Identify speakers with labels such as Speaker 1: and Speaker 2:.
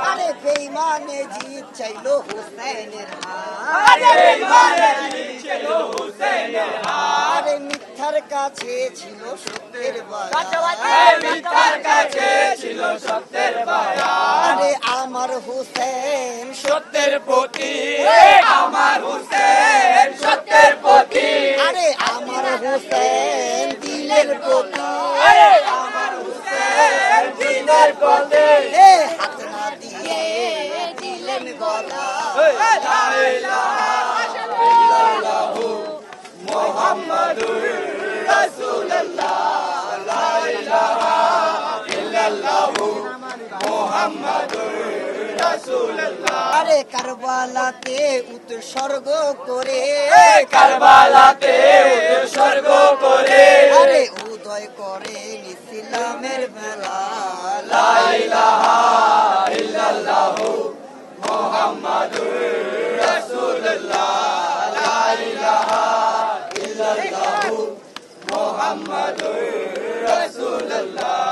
Speaker 1: আরে বেঈমানে জিত চাইলো হুসেনের আরে মিথ্যার কাছে ছিল সত্যের আরে আমার হুসেন
Speaker 2: সত্যের প্রতি আমার হুসেন সত্যের প্রতি
Speaker 1: আরে আমার হুসেন দিলের প্রতি
Speaker 2: আমার হুসেন দিনের পথে
Speaker 1: হাত না দিয়ে দিলেন গলা
Speaker 2: লা ইলাহা ইল্লাল্লাহু মুহাম্মাদুর রাসূলুল্লাহ লা ইলাহা ইল্লাল্লাহু মুহাম্মাদুর রাসূলুল্লাহ
Speaker 1: আরে কারবালাতে উৎসর্গ করে
Speaker 2: কারবালাতে উৎসর্গ করে
Speaker 1: আরে উদয় করে ইসলামের বেলা
Speaker 2: লা ইলাহা ইল্লাল্লাহু মুহাম্মাদুর রাসূলুল্লাহ লা ইলাহা ইল্লাল্লাহু মুহাম্মাদুর রাসূলুল্লাহ